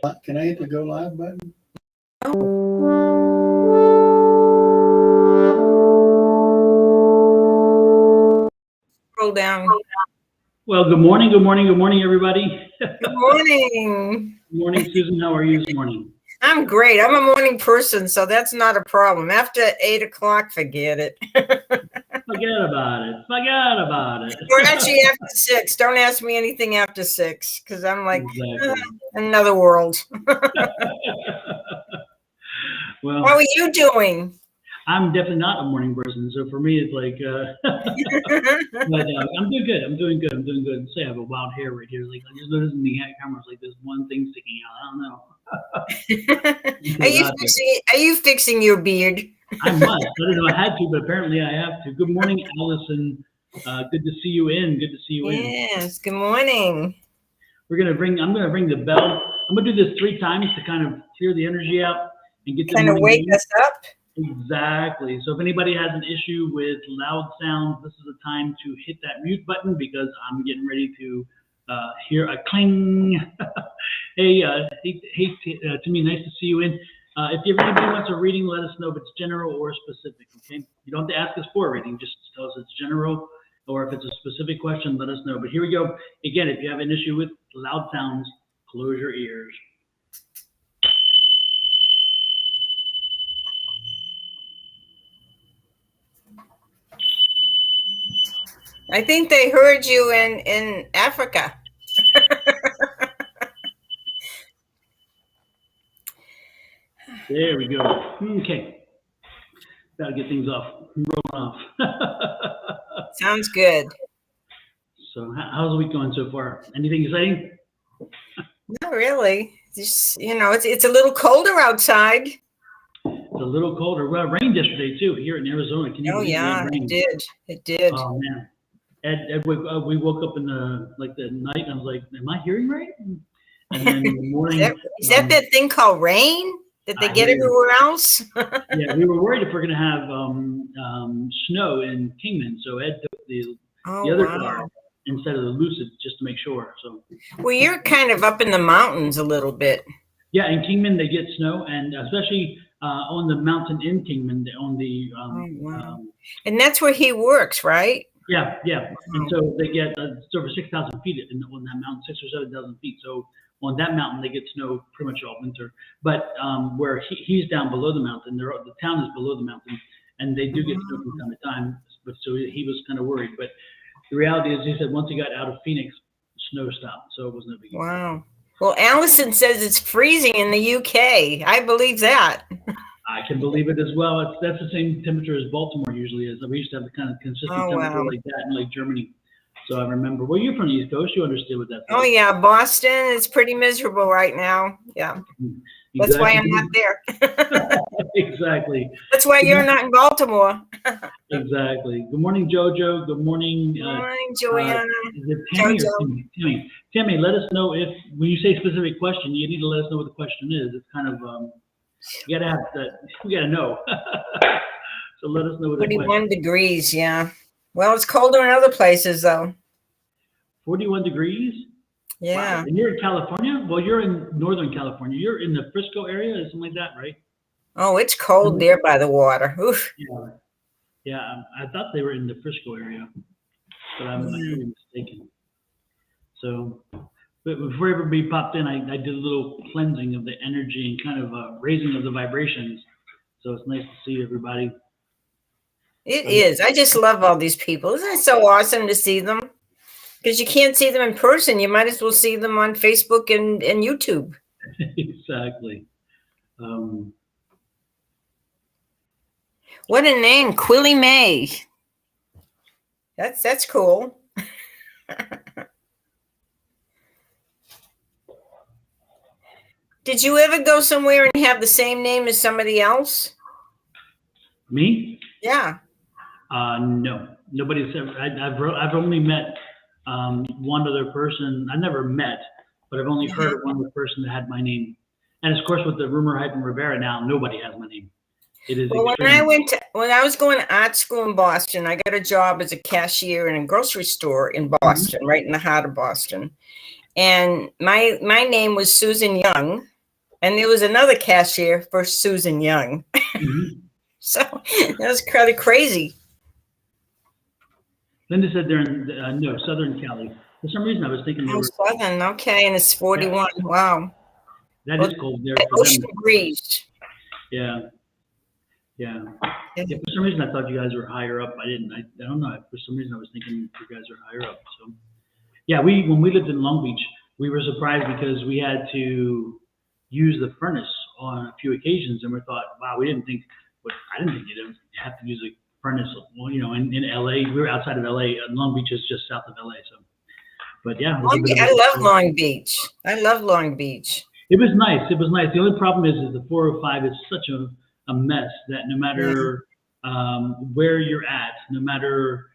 Can I hit the go live button? Scroll down. Well, good morning, good morning, good morning, everybody. Good morning. Good morning, Susan. How are you this morning? I'm great. I'm a morning person, so that's not a problem. After 8 o'clock, forget it. Forget about it. Forget about it. Or actually after 6. Don't ask me anything after 6 because I'm like, Exactly. Another world. Well, how are you doing? I'm definitely not a morning person, so for me, it's like, but I'm doing good. I'm doing good. I'm doing good. Say I have a wild hair right here. Like I just noticed in the camera, like there's one thing sticking out. I don't know. Are you fixing your beard? I must. I don't know. I had to, but apparently I have to. Good morning, Allison. Good to see you in. Good to see you in. Yes. Good morning. I'm gonna ring the bell. I'm gonna do this 3 times to kind of clear the energy out and get the kind of wake us up. Exactly. So if anybody has an issue with loud sounds, this is the time to hit that mute button because I'm getting ready to hear a cling. Hey, Timmy, nice to see you in. If anybody wants a reading, let us know if it's general or specific, okay? You don't have to ask us for a reading, just tell us it's general, or if it's a specific question, let us know. But here we go. Again, if you have an issue with loud sounds, close your ears. I think they heard you in Africa. There we go. Okay. Gotta get things rolling off. Sounds good. So how's the week going so far? Anything exciting? Not really. Just, it's a little colder outside. It's a little colder. Well, it rained yesterday too here in Arizona. Can you believe it did. It did. Oh man. Ed, we woke up in the night and I was like, am I hearing right? And then in the morning. Is that thing called rain that they get everywhere else? Yeah, we were worried if we're going to have snow in Kingman. So Ed took the other car instead of the Lucid just to make sure. So. Well, you're kind of up in the mountains a little bit. Yeah, in Kingman they get snow, and especially on the mountain in Kingman, on the. And that's where he works, right? Yeah. And so they get it's over 6,000 feet on that mountain, 6,000 or 7,000 feet. So on that mountain, they get snow pretty much all winter. But where he's down below the mountain, the town is below the mountain, and they do get snow from time to time. But so he was kind of worried. But the reality is, he said once he got out of Phoenix, snow stopped, so it was no big deal. Wow. Well, Allison says it's freezing in the UK. I believe that. I can believe it as well. That's the same temperature as Baltimore usually is. We used to have the kind of consistent temperature like that in like Germany. So I remember. Well, you're from the East Coast. You understood what that's like. Oh yeah, Boston is pretty miserable right now. Yeah, exactly. That's why I'm not there. Exactly. That's why you're not in Baltimore. Exactly. Good morning, JoJo. Good morning. Good morning, Joanna. Is it Tammy or Timmy? Tammy, let us know if when you say specific question, you need to let us know what the question is. It's kind of you gotta have that. We gotta know. So let us know what. 41 degrees. Yeah. Well, it's colder in other places though. 41 degrees. Yeah. Wow. And you're in California? Well, you're in Northern California. You're in the Frisco area or something like that, right? Oh, it's cold there by the water. Oof. Yeah. I thought they were in the Frisco area, but I'm really mistaken. So, but before everybody popped in, I did a little cleansing of the energy and kind of raising of the vibrations. So it's nice to see everybody. It is. I just love all these people. Isn't it so awesome to see them? Because you can't see them in person. You might as well see them on Facebook and YouTube. Exactly. What a name, Quilly May. That's cool. Did you ever go somewhere and have the same name as somebody else? Me? Yeah. No, nobody's ever. I've only met one other person. I never met, but I've only heard of one other person that had my name. And of course, with the Rumer-Rivera now, nobody has my name. It is. Well, when I was going to art school in Boston, I got a job as a cashier in a grocery store in Boston, right in the heart of Boston. And my name was Susan Young. And there was another cashier for Susan Young. Mm-hmm. So that was kind of crazy. Linda said they're in no, Southern Cali. For some reason, I was thinking they Oh, were. Southern, okay, and it's 41. Yeah, Wow. that Well, is cold there for ocean them. breeze. Yeah, yeah. Yeah. Yeah, for some reason, I thought you guys were higher up. I didn't. I don't know. For some reason, I was thinking you guys are higher up. So, yeah, when we lived in Long Beach, we were surprised because we had to use the furnace on a few occasions, and we thought, wow, we didn't think. But I didn't think you'd have to use a furnace. Well, you know, in LA, we were outside of LA. Long Beach is just south of LA, so. But yeah, it was a bit of I love Long Beach. I love Long Beach. It was nice. It was nice. The only problem is the 405 is such a mess that no matter where you're at, no matter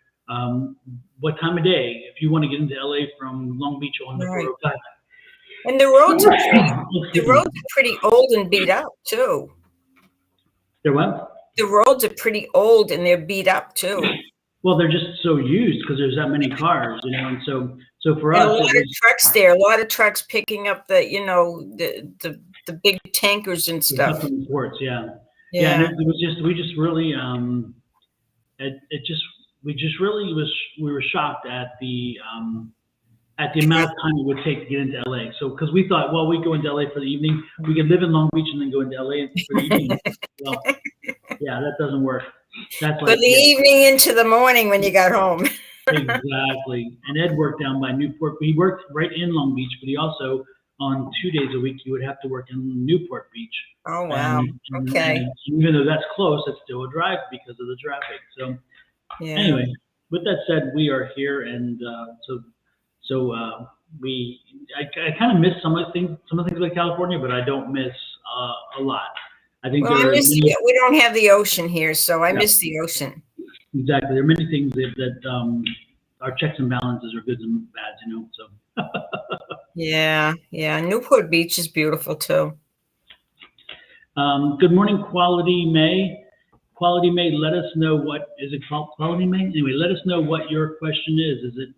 what time of day, if you want to get into LA from Long Beach on the 405. And the roads are pretty old and beat up too. They're what? The roads are pretty old and they're beat up too. Well, they're just so used because there's that many cars, you know, and so for us, a lot of trucks there, a lot of trucks picking up the, you know, the big tankers and stuff. Ports, yeah. And it was just we were shocked at the amount of time it would take to get into LA. So because we thought, well, we go into LA for the evening, we could live in Long Beach and then go into LA for the evening. Well, yeah, that doesn't work. That's like the evening into the morning when you got home. Exactly. And Ed worked down by Newport. He worked right in Long Beach, but he also, on 2 days a week, he would have to work in Newport Beach. Oh, wow. Okay. And even though that's close, it's still a drive because of the traffic. So anyway, with that said, we are here. And I kind of miss some of the things about California, but I don't miss a lot. I think we don't have the ocean here, so I miss the ocean. Exactly. There are many things that our checks and balances are goods and bads, you know. So. Yeah. Newport Beach is beautiful too. Good morning, Quality May. Quality May, let us know what is it called? Quality May. Anyway, let us know what your question is. Is it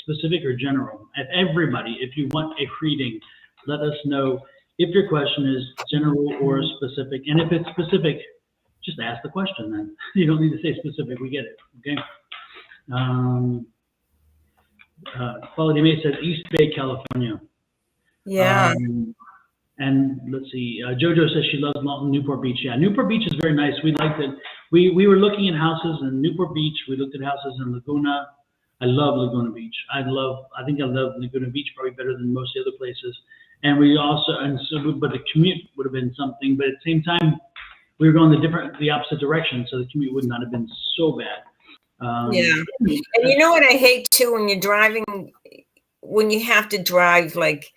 specific or general? Everybody, if you want a reading, let us know if your question is general or specific. And if it's specific, just ask the question then. You don't need to say specific. We get it. Okay. Quality May says East Bay, California. Yeah. And let's see. JoJo says she loves Newport Beach. Yeah, Newport Beach is very nice. We liked it. We were looking at houses in Newport Beach. We looked at houses in Laguna. I love Laguna Beach. I think I love Laguna Beach probably better than most other places. And but the commute would have been something. But at the same time, we were going the opposite direction, so the commute would not have been so bad. And you know what I hate too, when you're driving, when you have to drive like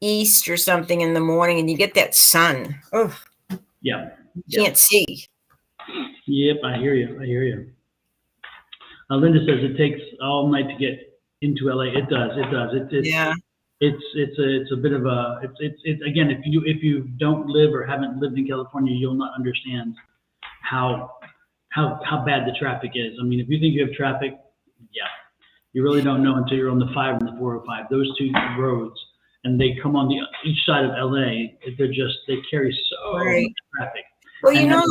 east or something in the morning, and you get that sun. Oh, yeah, you can't see. Yep, I hear you. Linda says it takes all night to get into LA. It does. It's a bit of a it's again, if you don't live or haven't lived in California, you'll not understand how bad the traffic is. I mean, if you think you have traffic, you really don't know until you're on the 5 and the 405. Those two roads, and they come on each side of LA. They carry so much traffic. Well, you know,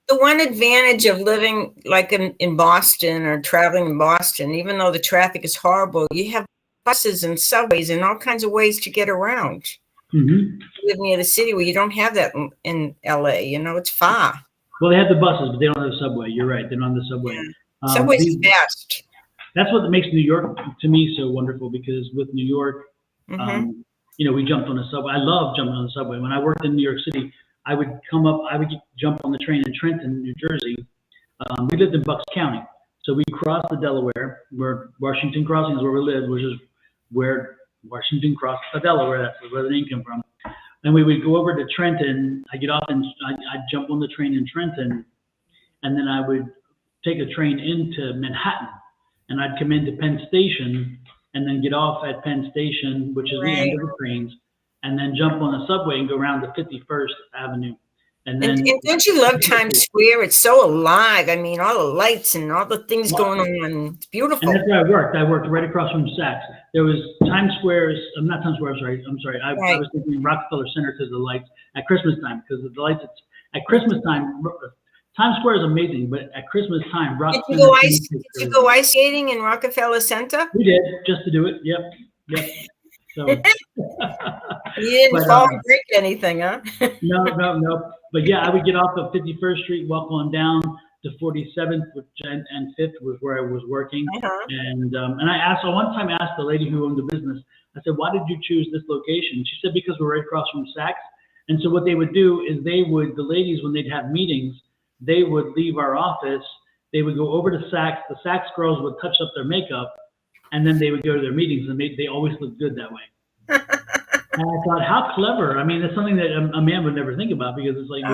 the one advantage of living like in Boston or traveling in Boston, even though the traffic is horrible, you have buses and subways and all kinds of ways to get around. Mm-hmm. You live near the city where you don't have that in LA. You know, it's far. Well, they have the buses, but they don't have the subway. You're right. They don't have the subway. Yeah. Subway's fast. That's what makes New York, to me, so wonderful, because with New York, you know, we jumped on the subway. I love jumping on the subway. When I worked in New York City, I would jump on the train in Trenton, New Jersey. We lived in Bucks County. So we crossed the Delaware, where Washington Crossing is where we lived, which is where Washington crossed the Delaware. That's where the name came from. And we would go over to Trenton. I get off and I'd jump on the train in Trenton, and then I would take a train into Manhattan, and I'd come into Penn Station, and then get off at Penn Station, which is the end of the trains, and then jump on the subway and go around to 51st Avenue. And don't you love Times Square? It's so alive. I mean, all the lights and all the things going on. It's beautiful. And that's where I worked. I worked right across from Saks. there was Times Square, not Times Square, I'm sorry. I was thinking Rockefeller Center because of the lights at Christmas time, because of the lights. At Christmas time, Times Square is amazing, but at Christmas time, Did you go ice skating in Rockefeller Center? We did, just to do it. Yep. So you didn't fall and break anything, huh? No. But yeah, I would get off of 51st Street, walk on down to 47th and 5th was where I was working. And one time I asked the lady who owned the business, I said, why did you choose this location? She said, because we're right across from Saks. And so what they would do is the ladies, when they'd have meetings, they would leave our office, they would go over to Saks, the Saks girls would touch up their makeup, and then they would go to their meetings, and they always looked good that way. And I thought, how clever. I mean, it's something that a man would never think about, because it's like,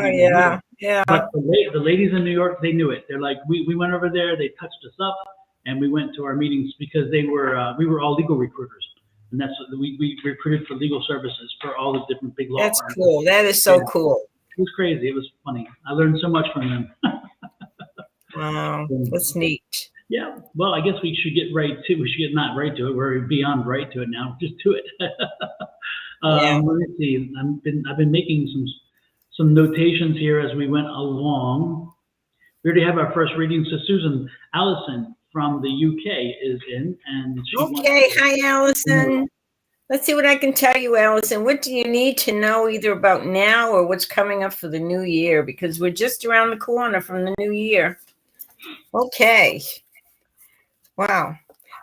yeah. But the ladies in New York, they knew it. They're like, we went over there, they touched us up, and we went to our meetings because we were all legal recruiters. And that's what we recruited for legal services for all the different big law firms. That's cool. That is so cool. It was crazy. It was funny. I learned so much from them. Wow, that's neat. Yeah. Well, I guess we should get right to. We should get not right to it. We're beyond right to it now. Just to it. Let me see. I've been making some notations here as we went along. We already have our first reading. So Susan Allison from the UK is in, and hi Allison. Let's see what I can tell you, Allison. What do you need to know either about now or what's coming up for the new year? Because we're just around the corner from the new year. Okay. Wow.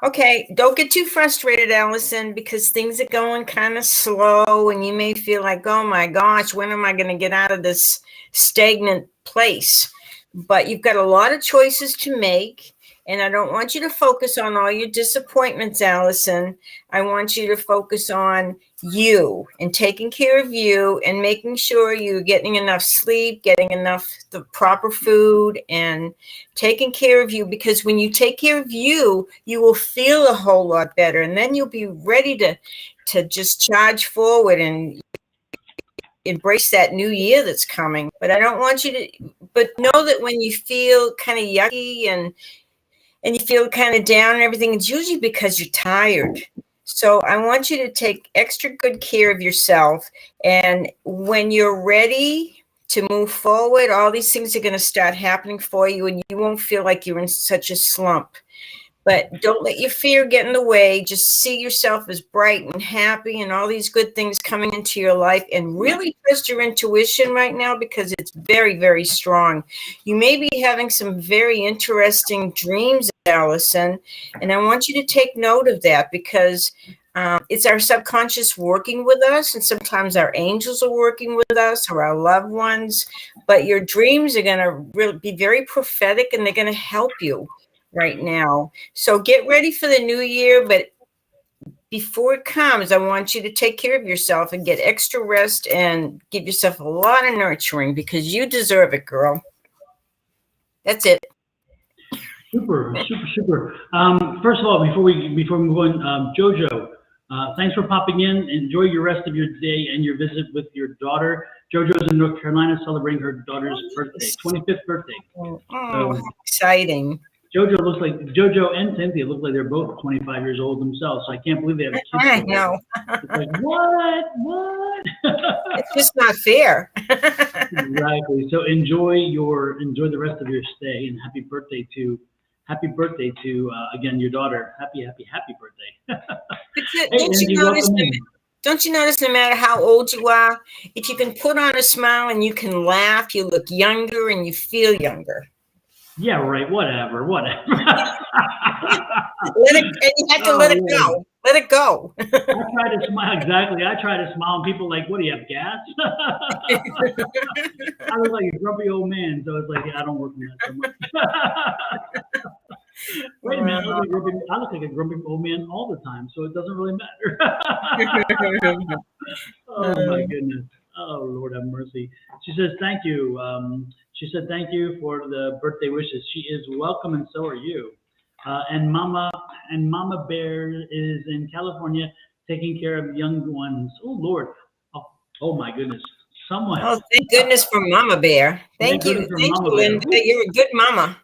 Okay. Don't get too frustrated, Allison, because things are going kind of slow and you may feel like, oh my gosh, when am I going to get out of this stagnant place? But you've got a lot of choices to make. And I don't want you to focus on all your disappointments, Allison. I want you to focus on you and taking care of you and making sure you're getting enough sleep, getting enough the proper food, and taking care of you. Because when you take care of you, you will feel a whole lot better. And then you'll be ready to just charge forward and embrace that new year that's coming. But I don't want you to, but know that when you feel kind of yucky and you feel kind of down and everything, it's usually because you're tired. So I want you to take extra good care of yourself. And when you're ready to move forward, all these things are going to start happening for you and you won't feel like you're in such a slump. But don't let your fear get in the way. Just see yourself as bright and happy and all these good things coming into your life, and really trust your intuition right now because it's very, very strong. You may be having some very interesting dreams, Allison, and I want you to take note of that because it's our subconscious working with us, and sometimes our angels are working with us or our loved ones. But your dreams are going to really be very prophetic and they're going to help you right now. So get ready for the new year, but before it comes, I want you to take care of yourself and get extra rest and give yourself a lot of nurturing because you deserve it, girl. That's it. Super. First of all, before we move on, Jojo, thanks for popping in. Enjoy your rest of your day and your visit with your daughter. Jojo's in North Carolina celebrating her daughter's birthday, 25th birthday. So exciting. Jojo and Cynthia look like they're both 25 years old themselves. So I can't believe they have a kid. I know. It's like, what? It's just not fair. Exactly. So enjoy the rest of your stay, and happy birthday to again your daughter. Happy birthday. Don't you notice no matter how old you are, if you can put on a smile and you can laugh, you look younger and you feel younger. Yeah, right. Whatever. And you have to let it go. Let it go. I try to smile. Exactly. I try to smile, and people are like, what do you have, gas? I look like a grumpy old man, so it's like, I don't work on that so much. Wait a minute. I look like a grumpy old man all the time, so it doesn't really matter. Oh, my goodness. Oh, Lord have mercy. She says, thank you. She said, thank you for the birthday wishes. She is welcome, and so are you. And Mama Bear is in California taking care of young ones. Oh, Lord. Oh my goodness. Oh, thank goodness for Mama Bear. Thank you. Thank you, Linda. You're a good mama.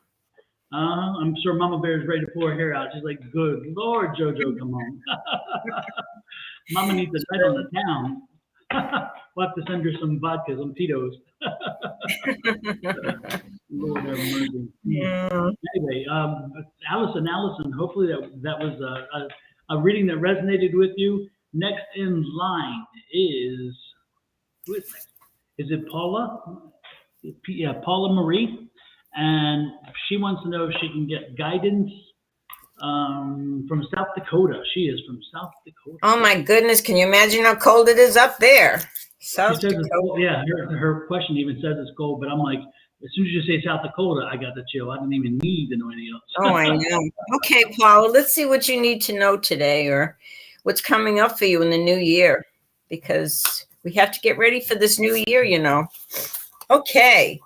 I'm sure Mama Bear is ready to pull her hair out. She's like, good Lord, JoJo, come on. Mama needs a light on the town. We'll have to send her some vodka, some Tito's. Lord have mercy. Yeah. Anyway, Allison, hopefully that was a reading that resonated with you. Next in line is, who is next? Is it Paula? Yeah, Paula Marie. And she wants to know if she can get guidance from South Dakota. She is from South Dakota. Oh my goodness, can you imagine how cold it is up there? South She says Dakota. it's cold. Yeah, her question even says it's cold, but I'm like, as soon as you say South Dakota, I got the chill. I didn't even need to know anything else. Oh, I know. Okay, Paula, let's see what you need to know today or what's coming up for you in the new year, because we have to get ready for this new year, you know. Okay.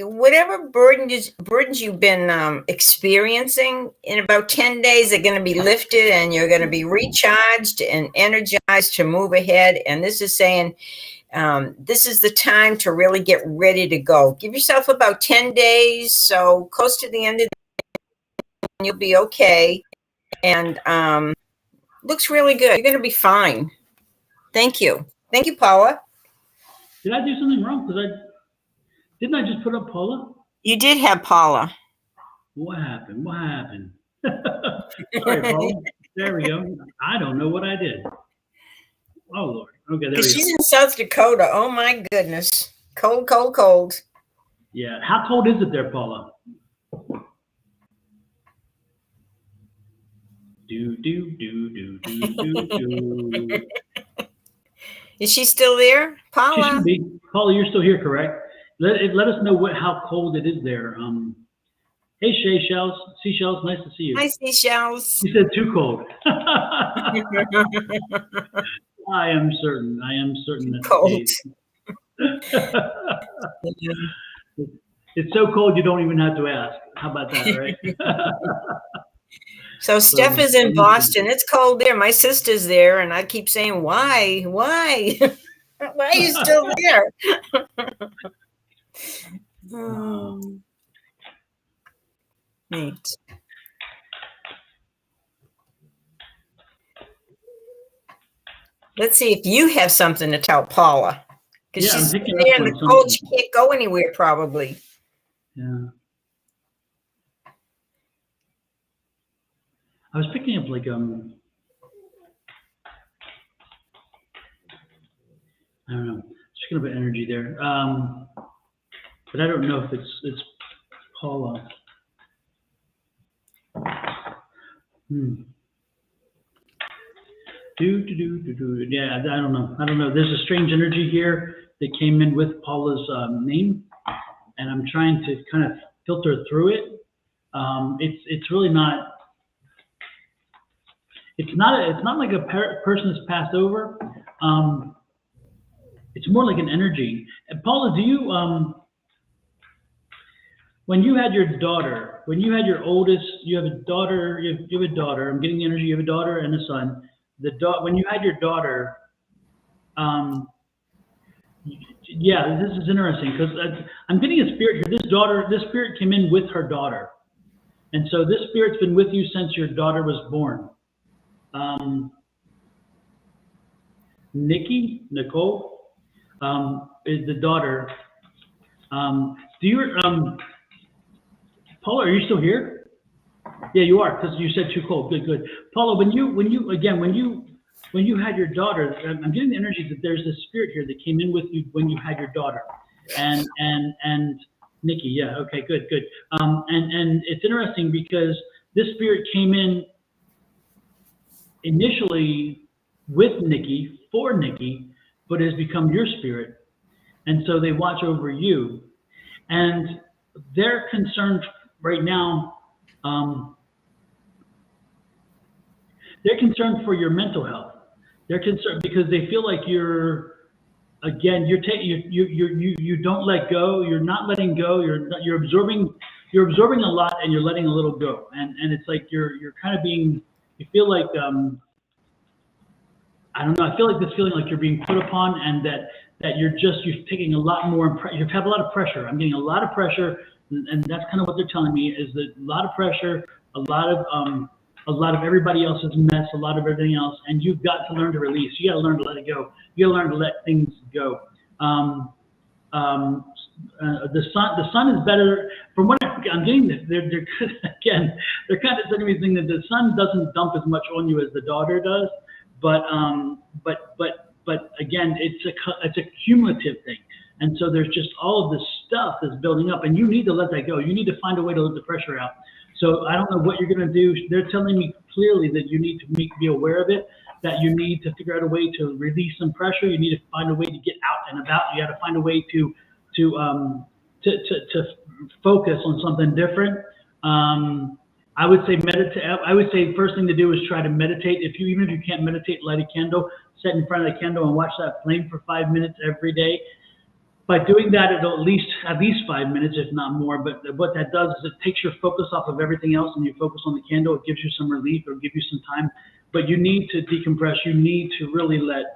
Whatever burdens you've been experiencing, in about 10 days, they're going to be lifted and you're going to be recharged and energized to move ahead. And this is saying this is the time to really get ready to go. Give yourself about 10 days, so close to the end of the year, and you'll be okay. And looks really good. You're going to be fine. Thank you. Thank you, Paula. Did I do something wrong? Didn't I just put up Paula? You did have Paula. What happened? Sorry, Paula. There we go. I don't know what I did. Oh, Lord. Okay, there we go. She's in South Dakota. Oh, my goodness. Cold, cold, cold. Yeah. How cold is it there, Paula? Do. Is she still there? Paula? She should be. Paula, you're still here, correct? Let us know how cold it is there. Hey, Seashells, nice to see you. Hi, Seashells. You said too cold. I am certain that's cold. It's so cold you don't even have to ask. How about that, right? So Steph is in Boston. It's cold there. My sister's there, and I keep saying, why? Why are you still there? Neat. Let's see if you have something to tell Paula. Because she's there in the cold. She can't go anywhere, probably. Yeah. I was picking up like I don't know, just kind of an energy there. But I don't know if it's Paula. Yeah, I don't know. There's a strange energy here that came in with Paula's name, and I'm trying to kind of filter through it. It's really not. It's not like a person that's passed over. It's more like an energy. And Paula, do you when you had your daughter, when you had your oldest, you have a daughter. You have a daughter. I'm getting the energy. You have a daughter and a son. When you had your daughter, yeah, this is interesting because I'm getting a spirit here. This spirit came in with her daughter, and so this spirit's been with you since your daughter was born. Nicole, is the daughter. Paula, are you still here? Yeah, you are, because you said too cold. Good. Paula, when you had your daughter, I'm getting the energy that there's this spirit here that came in with you when you had your daughter, and Nikki, yeah, okay, good. And it's interesting because this spirit came in initially with Nikki, for Nikki, but has become your spirit. And so they watch over you. And they're concerned right now, they're concerned for your mental health. They're concerned because they feel like you don't let go, you're not letting go, you're absorbing a lot and you're letting a little go. And it's like you're kind of being, you feel like I don't know. I feel like this feeling like you're being put upon, and that you're taking a lot more. You have a lot of pressure. I'm getting a lot of pressure and that's kind of what they're telling me, is that a lot of pressure, a lot of everybody else's mess, a lot of everything else, and you've got to learn to release. You got to learn to let it go. You got to learn to let things go. The sun is better. From what I'm getting, they're again, they're kind of sending me saying that the sun doesn't dump as much on you as the daughter does, but again, it's a cumulative thing, and so there's just all of this stuff that's building up, and you need to let that go. You need to find a way to let the pressure out. So I don't know what you're going to do. They're telling me clearly that you need to be aware of it, that you need to figure out a way to release some pressure. You need to find a way to get out and about. You got to find a way to focus on something different. I would say meditate. I would say first thing to do is try to meditate. Even if you can't meditate, light a candle, sit in front of the candle and watch that flame for 5 minutes every day. By doing that, it'll at least 5 minutes, if not more. But what that does is it takes your focus off of everything else, and you focus on the candle. It gives you some relief. It'll give you some time. But you need to decompress. You need to really let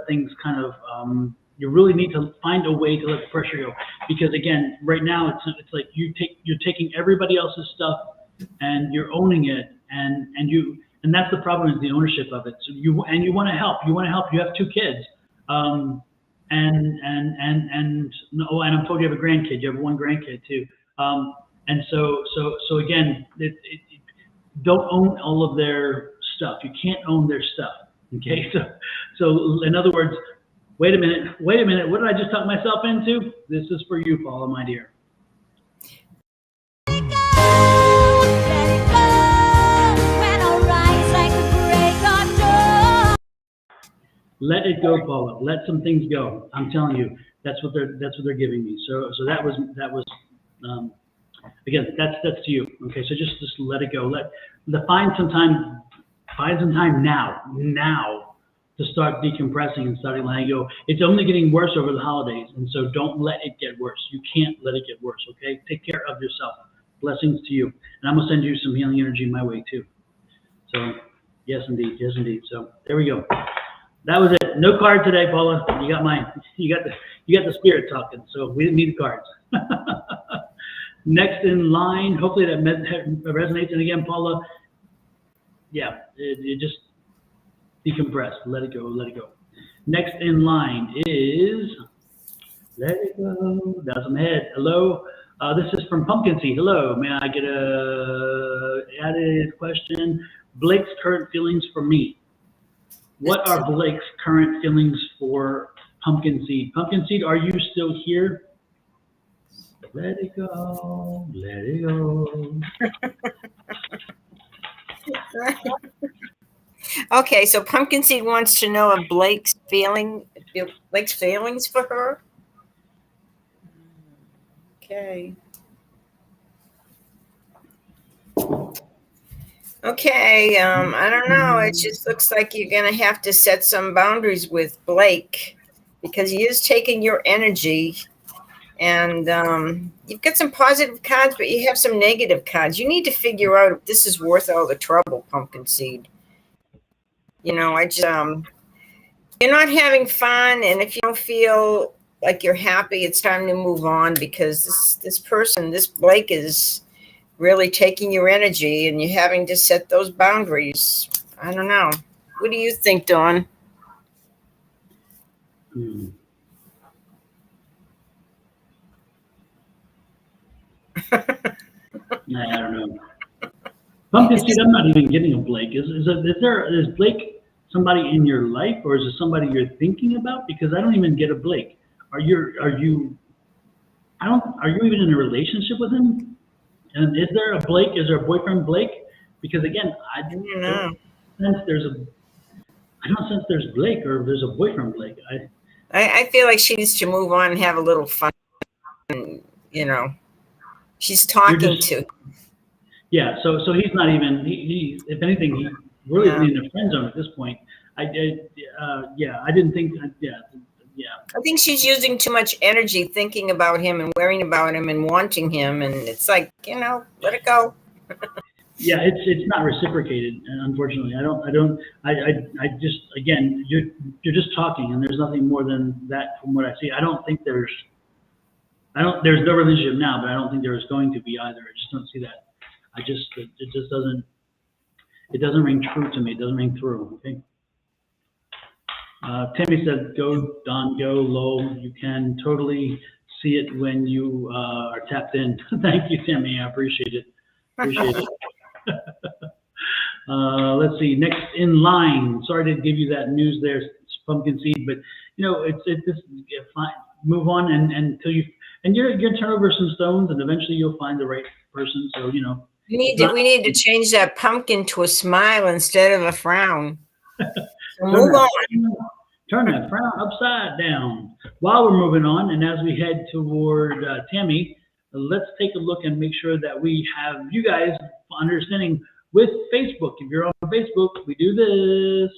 things kind of. You really need to find a way to let the pressure go, because again, right now it's like you're taking everybody else's stuff and you're owning it, and that's the problem, is the ownership of it. So you want to help. You want to help. You have 2 kids. And I'm told you have a grandkid. You have 1 grandkid too. And so again, don't own all of their stuff. You can't own their stuff. Okay. So in other words, wait a minute. What did I just talk myself into? This is for you, Paula, my dear. Let it go, Paula. Let some things go. I'm telling you, that's what they're giving me. So that was again, that's to you. Okay, so just let it go. Find some time now to start decompressing and starting letting go. It's only getting worse over the holidays, and so don't let it get worse. You can't let it get worse. Okay, take care of yourself. Blessings to you, and I'm gonna send you some healing energy my way too. So yes, indeed. So there we go. That was it. No card today, Paula. You got mine. You got the spirit talking. So we didn't need the cards. Next in line. Hopefully that resonates. And again, Paula. Yeah, it just decompress. Let it go. Next in line is. Let it go. That's on the head. Hello. This is from Pumpkin Seed. Hello. May I get a added question? Blake's current feelings for me. What are Blake's current feelings for Pumpkin Seed? Pumpkin Seed, are you still here? Let it go. Okay, so Pumpkin Seed wants to know of Blake's feelings for her. Okay. Okay, I don't know. It just looks like you're going to have to set some boundaries with Blake, because he is taking your energy, and you've got some positive cards, but you have some negative cards. You need to figure out if this is worth all the trouble, Pumpkin Seed. You know, you're not having fun, and if you don't feel like you're happy, it's time to move on, because this Blake is really taking your energy, and you're having to set those boundaries. I don't know. What do you think, Dawn? I don't know. Pumpkin Seed, I'm not even getting a Blake. Is Blake somebody in your life, or is it somebody you're thinking about? Because I don't even get a Blake. Are you even in a relationship with him? And is there a Blake? Is there a boyfriend Blake? Because again, I don't sense there's Blake, or there's a boyfriend Blake. I feel like she needs to move on and have a little fun. You know, she's talking to. Yeah, so he's not even. He if anything, he really isn't in a friend zone at this point. I didn't think. Yeah. I think she's using too much energy thinking about him and worrying about him and wanting him, and it's like, let it go. Yeah, it's not reciprocated, unfortunately. I just, again, you're just talking, and there's nothing more than that from what I see. I don't think there's There's no relationship now, but I don't think there is going to be either. I just don't see that. It just doesn't ring true to me. It doesn't ring through. Okay. Timmy said, "Go, Don, go low. You can totally see it when you are tapped in." Thank you, Timmy. I appreciate it. Appreciate it. Let's see. Next in line. Sorry to give you that news there, pumpkin seed, but it's just fine. Move on until you're gonna turn over some stones, and eventually you'll find the right person. So we need to change that pumpkin to a smile instead of a frown. So move on. Turn that frown upside down. While we're moving on, and as we head toward Tammy, let's take a look and make sure that we have you guys understanding with Facebook. If you're on Facebook, we do this.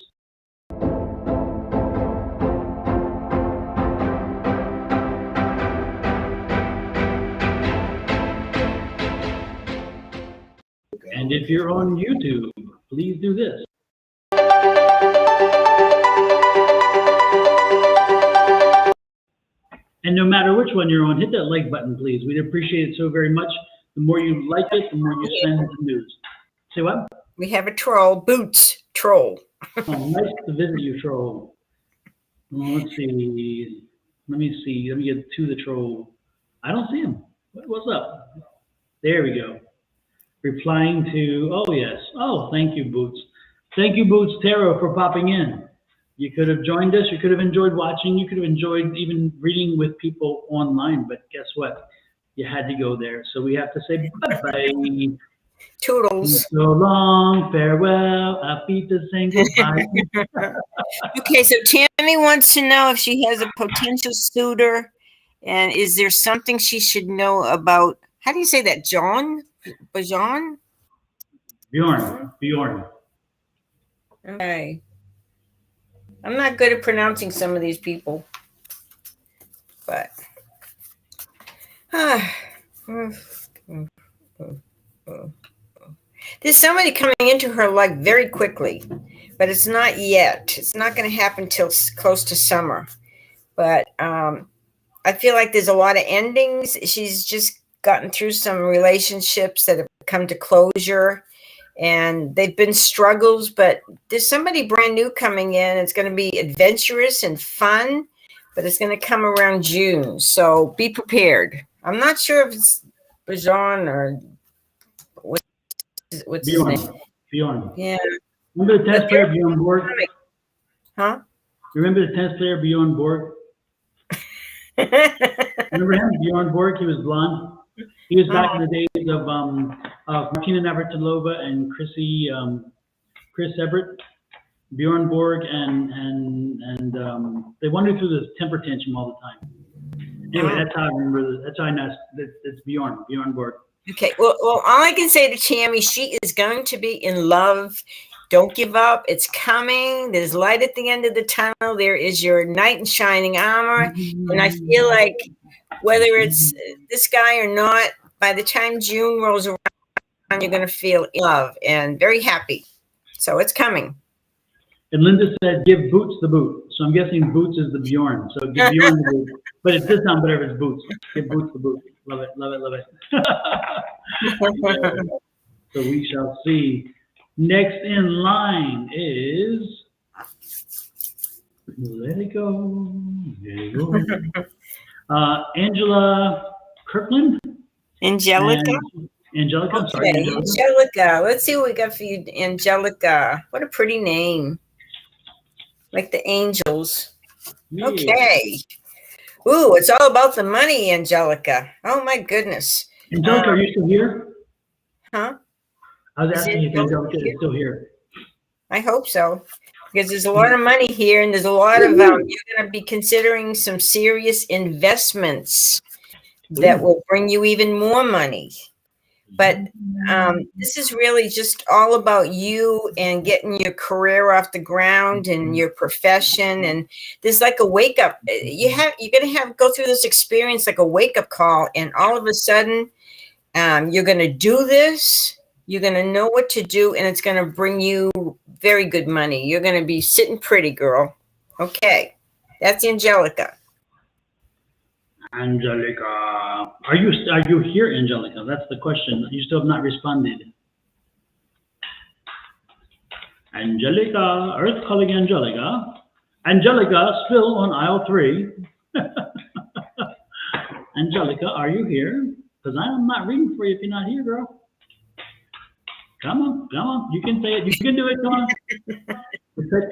And if you're on YouTube, please do this. And no matter which one you're on, hit that like button, please. We'd appreciate it so very much. The more you like it, the more you send the news. Say what? We have a troll. Boots. Troll. Oh, nice to visit you, troll. Well, let's see. Let me get to the troll. I don't see him. What's up? There we go. Replying to, oh, yes. Oh, thank you, Boots. Thank you, Boots Tarot, for popping in. You could have joined us. You could have enjoyed watching. You could have enjoyed even reading with people online. But guess what? You had to go there. So we have to say bye-bye. Toodles. So long, farewell. Auf Wiedersehen, goodbye. Okay, so Tammy wants to know if she has a potential suitor. And is there something she should know about, how do you say that, John? Bajon? Bjorn. Okay. I'm not good at pronouncing some of these people, but there's somebody coming into her life very quickly, but it's not yet. It's not going to happen till close to summer. But I feel like there's a lot of endings. She's just gotten through some relationships that have come to closure. And they've been struggles, but there's somebody brand new coming in. It's going to be adventurous and fun, but it's going to come around June. So be prepared. I'm not sure if it's Bajon or what's his name? Bjorn. Yeah. Remember the tennis player Bjorn Borg? Huh? Remember the tennis player Bjorn Borg? Remember him, Bjorn Borg? He was blonde. He was back in the days of Martina Navratilova and Chris Everett, Bjorn Borg, and they wandered through this temper tantrum all the time. Anyway, that's how I remember. That's how I know it's Bjorn Borg. Okay. Well, all I can say to Tammy, she is going to be in love. Don't give up. It's coming. There's light at the end of the tunnel. There is your knight in shining armor, and I feel like whether it's this guy or not, by the time June rolls around, you're going to feel in love and very happy. So it's coming. And Linda said, give Boots the boot. So I'm guessing Boots is the Bjorn. So give Bjorn the boot. But it does sound better if it's Boots. Give Boots the boot. Love it, love it, love it. So we shall see. Next in line is, let it go. There you go. Angela Kirkland. Angelica. Angelica. Okay, Sorry, Angelica. Let's see what we got for you, Angelica. What a pretty name. Like the angels. Yeah. Okay. Ooh, it's all about the money, Angelica. Oh my goodness. Angelica, are you still here? Huh? I was asking if Angelica is still here. I hope so. Because there's a lot of money here, and there's a lot of, you're going to be considering some serious investments that will bring you even more money. But this is really just all about you and getting your career off the ground and your profession. And there's like a wake up. You're going to go through this experience like a wake up call, and all of a sudden you're going to do this. You're going to know what to do, and it's going to bring you very good money. You're going to be sitting pretty, girl. Okay. That's Angelica. Angelica. Are you here, Angelica? That's the question. You still have not responded. Angelica, Earth calling Angelica. Angelica, still on aisle 3. Angelica, are you here? Because I'm not reading for you if you're not here, girl. Come on, come on. You can say it. You can do it. Come on. It says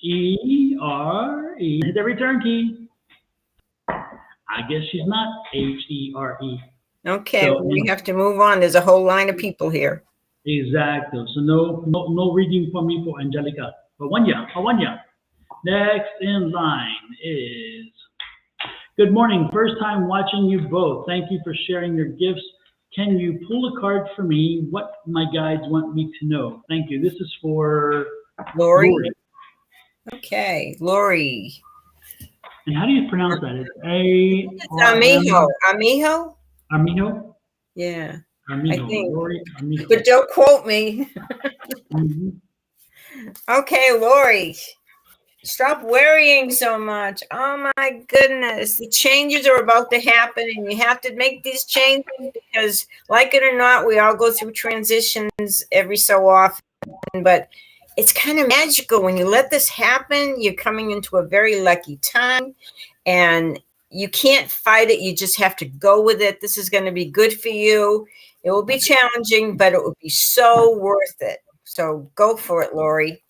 H-E-R-E. Hit the return key. I guess she's not H-E-R-E. Okay, So, we have to move on. There's a whole line of people here. Exactly. So no reading for me for Angelica. But one year. Next in line is, good morning. First time watching you both. Thank you for sharing your gifts. Can you pull a card for me? What my guides want me to know? Thank you. This is for Lori. Okay, Lori. And how do you pronounce that? It's Amijo. Amijo? Armijo? Yeah. Armijo. I think. Lori Armijo. But don't quote me. Okay, Lori. Stop worrying so much. Oh my goodness. The changes are about to happen and you have to make these changes because, like it or not, we all go through transitions every so often. But it's kind of magical when you let this happen. You're coming into a very lucky time and you can't fight it. You just have to go with it. This is going to be good for you. It will be challenging, but it will be so worth it. So go for it, Lori.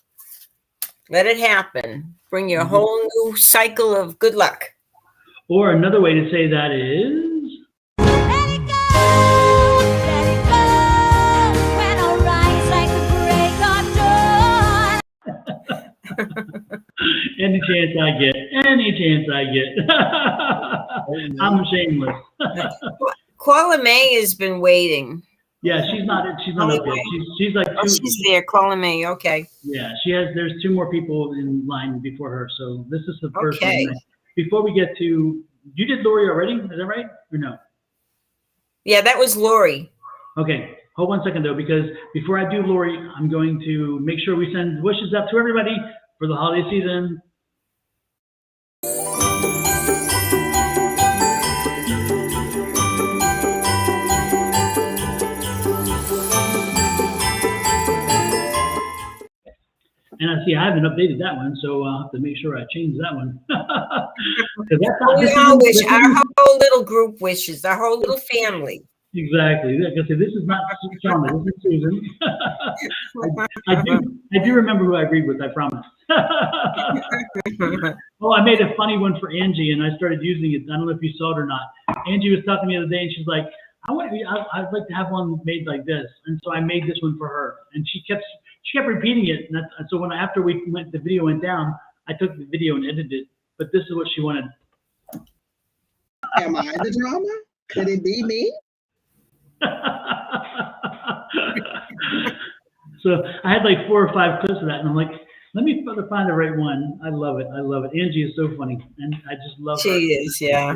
Let it happen. Bring you a whole new cycle of good luck. Or another way to say that is, Let it go, when I rise like the break of dawn. any chance I get. I'm shameless. Koala May has been waiting. Yeah, she's not up yet. She's like Oh, she's there. Koala May. Okay. Yeah, there's 2 more people in line before her. So this is the first Okay. one. Before we get to, you did Lori already? Is that right? Or no? Yeah, that was Lori. Okay. Hold 1 second though, because before I do Lori, I'm going to make sure we send wishes out to everybody for the holiday season. And I see I haven't updated that one, so I'll have to make sure I change that one. We all wish, our whole little group wishes, our whole little family. Exactly. Like I said, this is not Shauna, this is Susan. I do remember who I agreed with, I promise. Oh, I made a funny one for Angie, and I started using it. I don't know if you saw it or not. Angie was talking to me the other day, and she's like, I'd like to have one made like this. And so I made this one for her, and she kept repeating it. And so after the video went down, I took the video and edited it. But this is what she wanted. Am I the drama? Could it be me? So I had like 4 or 5 clips of that, and I'm like, let me find the right one. I love it. Angie is so funny, and I just love her. She is, yeah.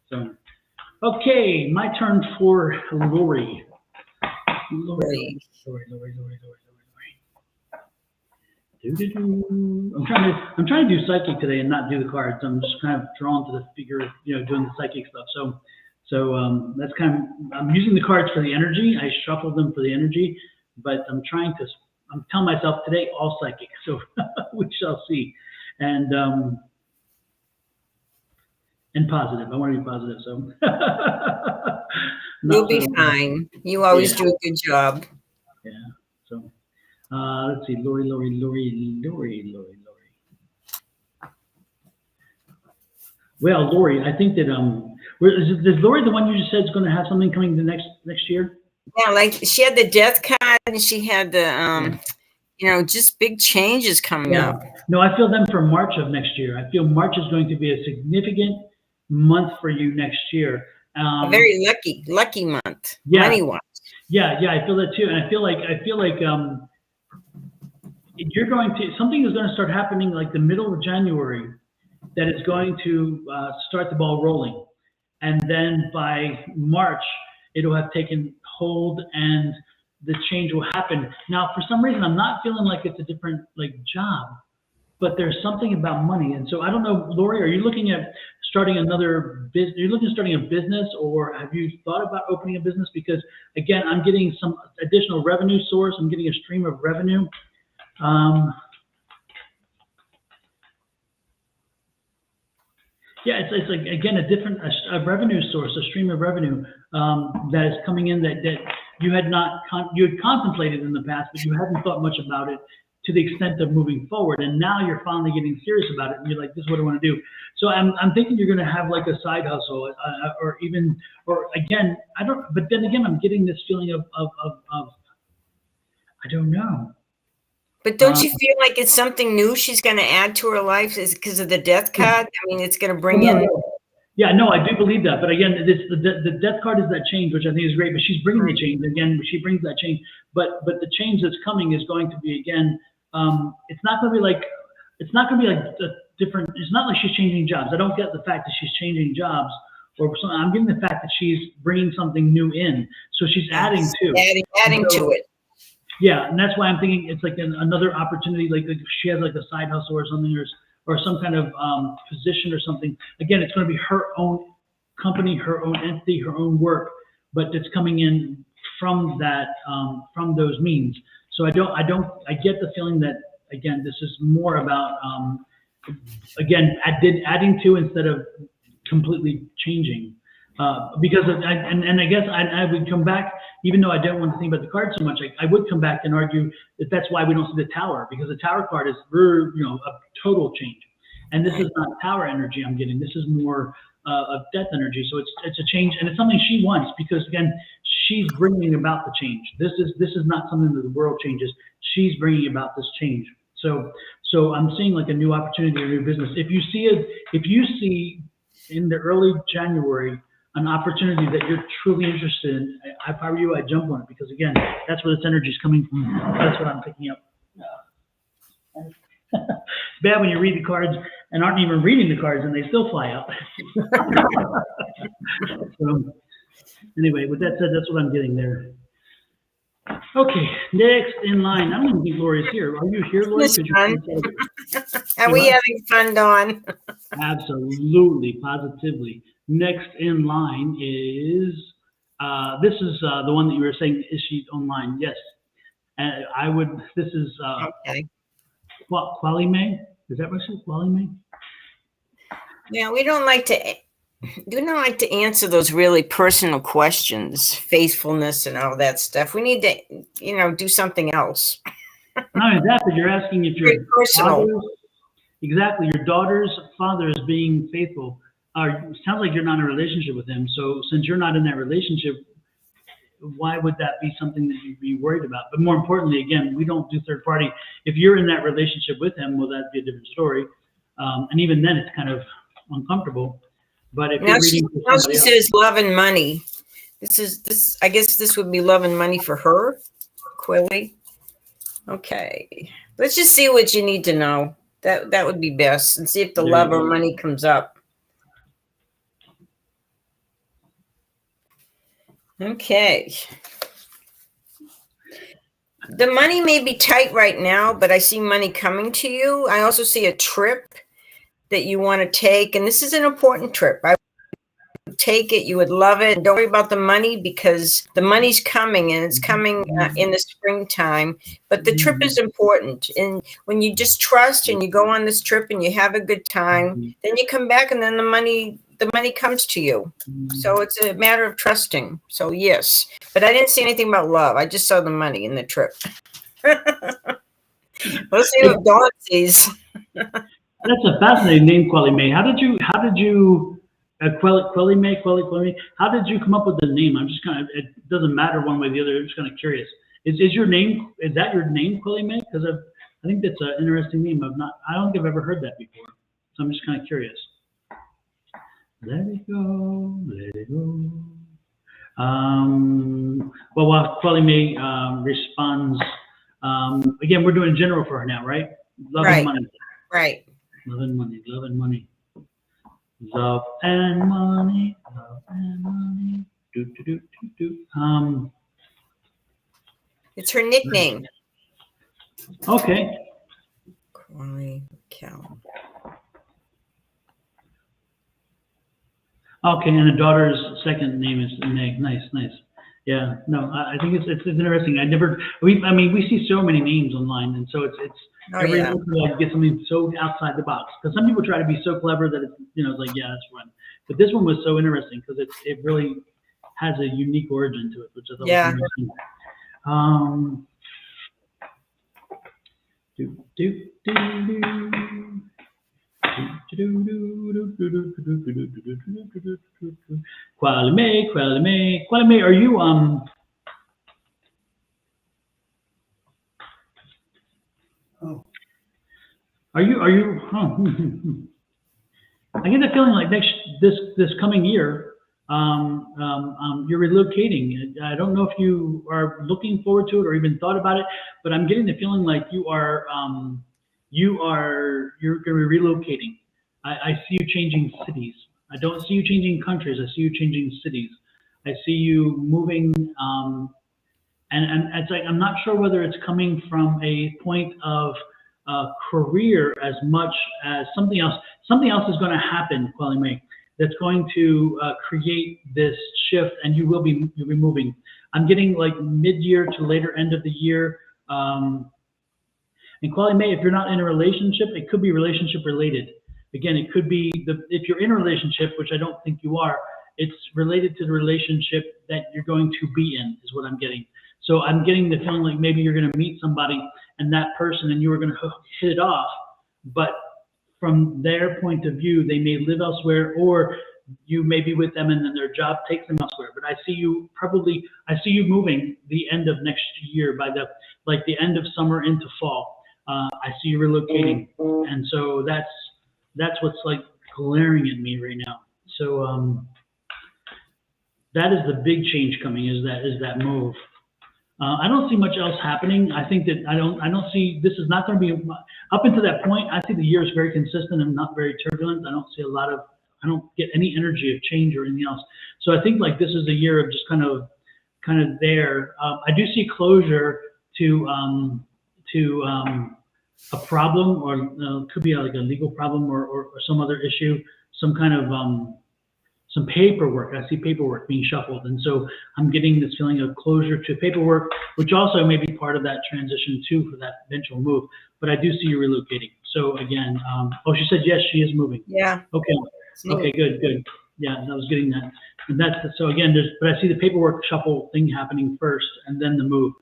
So, okay, my turn for Lori. Lori. I'm trying to do psychic today and not do the cards. I'm just kind of drawn to the figure, doing the psychic stuff. So that's I'm using the cards for the energy. I shuffle them for the energy, but I'm telling myself today all psychic. So we shall see. And positive. I want to be positive. So you'll be fine. You always do a good job. Yeah. So let's see. Lori. Well, Lori, I think that is Lori the one you just said is going to have something coming the next year? Yeah, like she had the death card and she had the just big changes coming up. No, I feel them for March of next year. I feel March is going to be a significant month for you next year. A very lucky month. Yeah. Money wise. Yeah, I feel that too. And I feel like something is going to start happening like the middle of January that is going to start the ball rolling. And then by March, it'll have taken hold and the change will happen. Now, for some reason, I'm not feeling like it's a different job, but there's something about money. And so I don't know, Lori, are you looking at starting another business? You're looking at starting a business, or have you thought about opening a business? Because again, I'm getting some additional revenue source. I'm getting a stream of revenue. Yeah, it's like, again, a revenue source, a stream of revenue that is coming in that you had not you had contemplated in the past, but you hadn't thought much about it to the extent of moving forward. And now you're finally getting serious about it, and you're like, this is what I want to do. So I'm thinking you're going to have like a side hustle, or again, I don't. But then again, I'm getting this feeling of I don't know. But don't you feel like it's something new she's going to add to her life? Is because of the death card? I mean, it's going to bring in. Yeah, no, I do believe that. But again, the death card is that change, which I think is great. But she's bringing the change again. She brings that change. But the change that's coming is going to be, again, it's not going to be like a different. It's not like she's changing jobs. I don't get the fact that she's changing jobs or something. I'm getting the fact that she's bringing something new in. So she's adding to. Adding to it. Yeah, and that's why I'm thinking it's like another opportunity, like she has like a side hustle or something, or some kind of position or something. Again, it's going to be her own company, her own entity, her own work, but it's coming in from that, from those means. So I get the feeling that, again, this is more about, again, adding to instead of completely changing. Because I guess I would come back, even though I don't want to think about the card so much, I would come back and argue that that's why we don't see the tower, because the tower card is a total change, and this is not tower energy I'm getting. This is more of death energy. So it's a change, and it's something she wants, because again, she's bringing about the change. This is not something that the world changes. She's bringing about this change. So I'm seeing like a new opportunity, a new business. If you see in the early January an opportunity that you're truly interested in, if I were you, I'd jump on it, because again, that's where this energy is coming from. That's what I'm picking up. It's bad when you read the cards and aren't even reading the cards and they still fly out. So, anyway, with that said, that's what I'm getting there. Okay, next in line. I don't even think Lori's here. Are you here, Lori? Are we having fun, Dawn? Absolutely, positively. Next in line is, this is the one that you were saying, is she online? Yes. This is Okay. Quali May. Is that what she said? Quali May? Yeah, we don't like to answer those really personal questions, faithfulness and all that stuff. We need to, do something else. Not only that, but you're asking if your daughter's father is being faithful. Sounds like you're not in a relationship with him. So since you're not in that relationship, why would that be something that you'd be worried about? But more importantly, again, we don't do third party. If you're in that relationship with him, well, that'd be a different story. And even then, it's kind of uncomfortable. But if you're reading for somebody else, says love and money. I guess this would be love and money for her, Quilly. Okay, let's just see what you need to know. That would be best, and see if the love or money comes up. Okay. The money may be tight right now, but I see money coming to you. I also see a trip that you want to take, and this is an important trip. I would take it. You would love it. Don't worry about the money, because the money's coming, and it's coming in the springtime. But the trip is important. And when you just trust and you go on this trip and you have a good time, then you come back, and then the money comes to you. So it's a matter of trusting. So yes, but I didn't see anything about love. I just saw the money in the trip. Let's see what Dawn sees. That's a fascinating name, Quelly May. How did you Quelly May? How did you come up with the name? I'm just it doesn't matter one way or the other. I'm just kind of curious. Is that your name, Quelly May? Because I think that's an interesting name. I don't think I've ever heard that before. So I'm just kind of curious. Let it go, let it go. Well, while Quelly May responds, again, we're doing general for her now, right? Love and money. Right. Love and money, love and money. Love and money, love and money. Do, do, do, do, do. It's her nickname. Okay. Quelly Cal. Okay, and the daughter's second name is Meg. Nice, nice. Yeah, no, I think it's interesting. I mean, we see so many names online, and so it's Oh every yeah. once in a while you get something so outside the box. Because some people try to be so clever that it's it's like, yeah, that's fun. But this one was so interesting because it really has a unique origin to it, which I thought was Yeah. interesting. Um, do do do do. Qualime, are you Oh, I get the feeling like this coming year, you're relocating. I don't know if you are looking forward to it or even thought about it, but I'm getting the feeling like you're going to be relocating. I see you changing cities. I don't see you changing countries. I see you changing cities. I see you moving, and it's like I'm not sure whether it's coming from a point of career as much as something else. Something else is going to happen, Quelly May, that's going to create this shift, and you'll be moving. I'm getting like mid-year to later end of the year. And Quelly May, if you're not in a relationship, it could be relationship related. Again, it could be if you're in a relationship, which I don't think you are, it's related to the relationship that you're going to be in, is what I'm getting. So I'm getting the feeling like maybe you're going to meet somebody and that person and you are going to hit it off, but from their point of view, they may live elsewhere or you may be with them and then their job takes them elsewhere. But I see you moving the end of next year by the end of summer into fall. I see you relocating, and so that's what's like glaring at me right now. So that is the big change coming. Is that move? I don't see much else happening. I think that I don't see this is not going to be up until that point. I think the year is very consistent and not very turbulent. I don't get any energy of change or anything else. So I think like this is a year of just kind of there. I do see closure to a problem or could be like a legal problem or some other issue, some kind of some paperwork. I see paperwork being shuffled. And so I'm getting this feeling of closure to paperwork, which also may be part of that transition too for that eventual move. But I do see you relocating. So again, she said, yes, she is moving. Yeah. Okay. Okay, good. Yeah, I was getting that. And so again, but I see the paperwork shuffle thing happening first and then the move.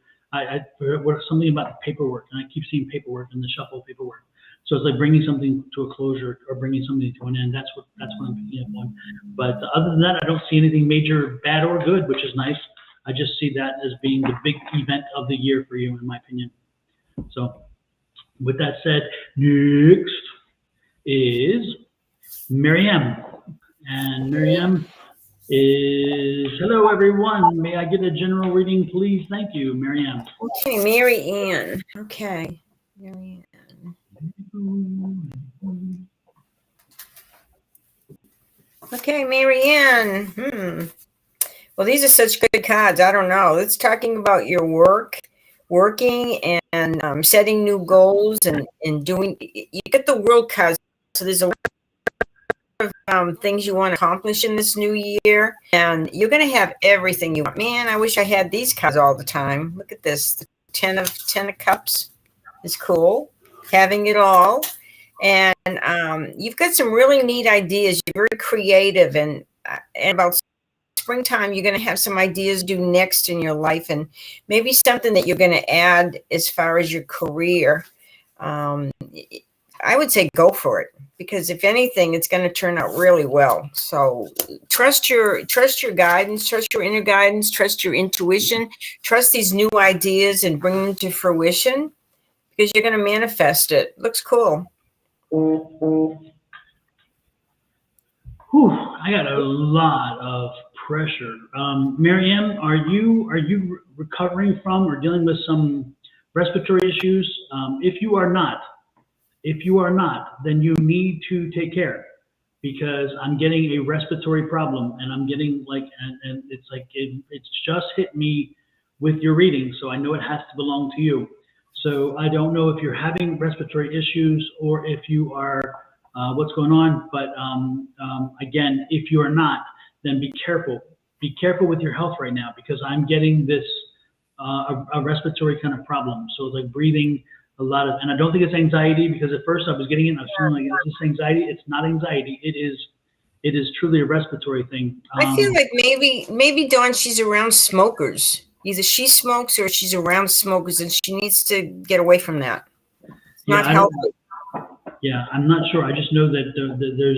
Something about the paperwork, and I keep seeing paperwork and the shuffle paperwork. So it's like bringing something to a closure or bringing something to an end. That's what I'm picking up on. But other than that, I don't see anything major, bad or good, which is nice. I just see that as being the big event of the year for you, in my opinion. So with that said, next is Miriam. And Miriam is, hello everyone. May I get a general reading, please? Thank you, Miriam. Okay, Mary Ann. Okay, Mary Ann. Okay, Mary Ann. Well, these are such good cards. I don't know. It's talking about your working and setting new goals and doing. You get the world cards, so there's a lot of things you want to accomplish in this new year, and you're going to have everything you want. Man, I wish I had these cards all the time. Look at this. The ten of Cups is cool. Having it all. And you've got some really neat ideas. You're very creative, and about springtime, you're going to have some ideas do next in your life, and maybe something that you're going to add as far as your career. I would say go for it, because if anything, it's going to turn out really well. So trust your guidance, trust your inner guidance, trust your intuition, trust these new ideas and bring them to fruition, because you're going to manifest it. Looks cool. Whew, I got a lot of pressure. Marianne, are you recovering from or dealing with some respiratory issues? If you are not, then you need to take care, because I'm getting a respiratory problem, and I'm getting and it's like it's just hit me with your reading, so I know it has to belong to you. So I don't know if you're having respiratory issues or if you are what's going on. But again, if you are not, then be careful. Be careful with your health right now, because I'm getting this a respiratory kind of problem. So it's like breathing a lot of, and I don't think it's anxiety, because at first I was getting it, I was feeling like, is this anxiety? It's not anxiety. It is truly a respiratory thing. I feel like maybe Dawn, she's around smokers. Either she smokes or she's around smokers, and she needs to get away from that. It's not healthy. Yeah, I'm not sure. I just know that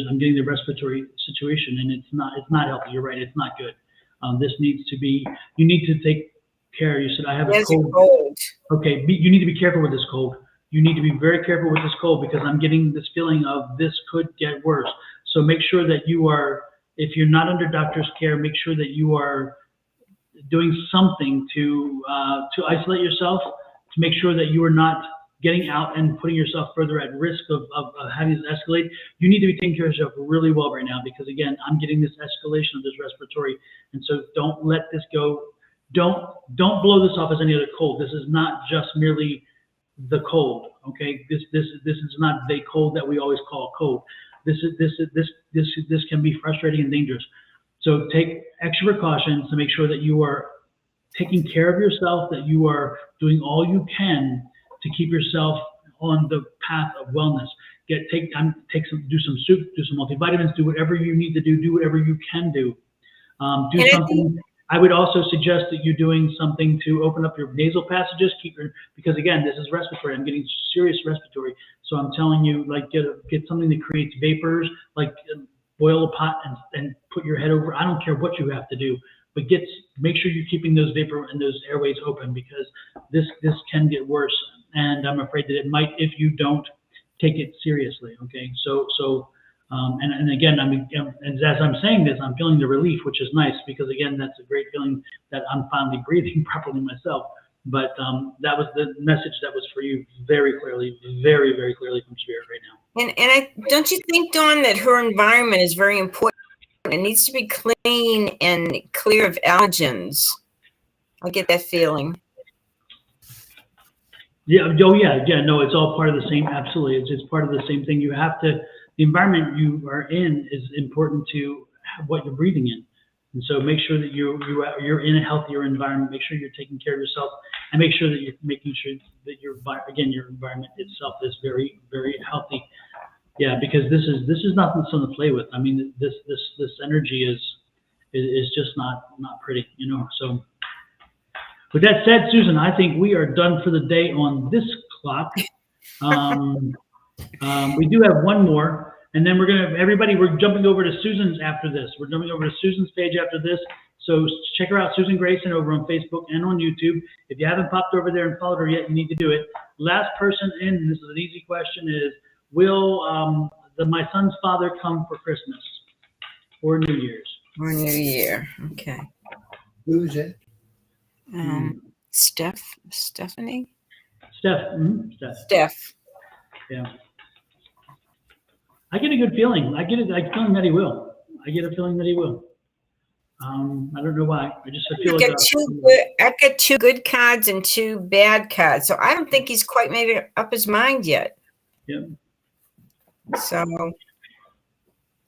I'm getting the respiratory situation, and it's not healthy. You're right. It's not good. This needs to be. You need to take care. You said I have a cold. Okay, you need to be careful with this cold. You need to be very careful with this cold, because I'm getting this feeling of this could get worse. So make sure that you are, if you're not under doctor's care, make sure that you are doing something to isolate yourself, to make sure that you are not getting out and putting yourself further at risk of having this escalate. You need to be taking care of yourself really well right now, because again, I'm getting this escalation of this respiratory, and so don't let this go. Don't blow this off as any other cold. This is not just merely the cold, okay? This is not the cold that we always call cold. This can be frustrating and dangerous. So take extra precautions to make sure that you are taking care of yourself, that you are doing all you can to keep yourself on the path of wellness. Take time, do some soup, do some multivitamins, do whatever you need to do whatever you can do. Do something. I would also suggest that you're doing something to open up your nasal passages, because again, this is respiratory. I'm getting serious respiratory. So I'm telling you, like, get something that creates vapors, like boil a pot and put your head over. I don't care what you have to do, but make sure you're keeping those vapor and those airways open, because this can get worse. And I'm afraid that it might if you don't take it seriously. Okay, and again, and as I'm saying this, I'm feeling the relief, which is nice, because again, that's a great feeling that I'm finally breathing properly myself. But that was the message that was for you very clearly, very, very clearly from Spirit right now. And don't you think, Dawn, that her environment is very important? It needs to be clean and clear of allergens. I get that feeling. Yeah. Oh, yeah. Yeah. No, it's all part of the same. Absolutely. It's part of the same thing. You have to, the environment you are in is important to what you're breathing in. And so make sure that you're in a healthier environment. Make sure you're taking care of yourself, and make sure that you're making sure that your environment itself is very, very healthy. Yeah, because this is not something to play with. I mean, this energy is just not pretty, you know. So with that said, Susan, I think we are done for the day on this clock. We do have one more. And then we're jumping over to Susan's after this. We're jumping over to Susan's page after this. So check her out, Susan Grayson, over on Facebook and on YouTube. If you haven't popped over there and followed her yet, you need to do it. Last person in, and this is an easy question, is will my son's father come for Christmas or New Year's? Or New Year. Okay. Who's it? Stephanie? Steph. Yeah. I get a good feeling. I get a feeling that he will. I don't know why. I feel like I've got 2 good cards and 2 bad cards. So I don't think he's quite made up his mind yet. Yeah. So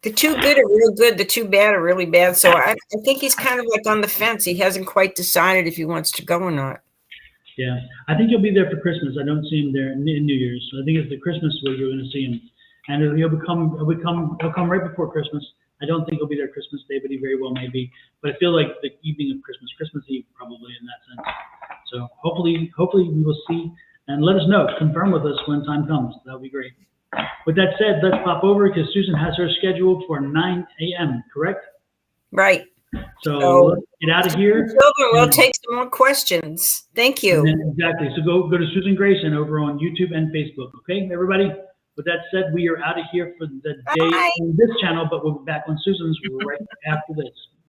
the 2 good are real good. The 2 bad are really bad. So I think he's kind of like on the fence. He hasn't quite decided if he wants to go or not. Yeah. I think he'll be there for Christmas. I don't see him there in New Year's. So I think it's the Christmas where you're going to see him. And he'll come right before Christmas. I don't think he'll be there Christmas Day, but he very well may be. But I feel like the evening of Christmas Eve, probably in that sense. So hopefully we will see, and let us know. Confirm with us when time comes. That would be great. With that said, let's pop over, because Susan has her scheduled for 9 a.m. Correct? Right. So let's get out of here. We'll take some more questions. Thank you. Exactly. So go to Susan Grayson over on YouTube and Facebook. Okay, everybody. With that said, we are out of here for the day on this channel, but we'll be back on Susan's right after this.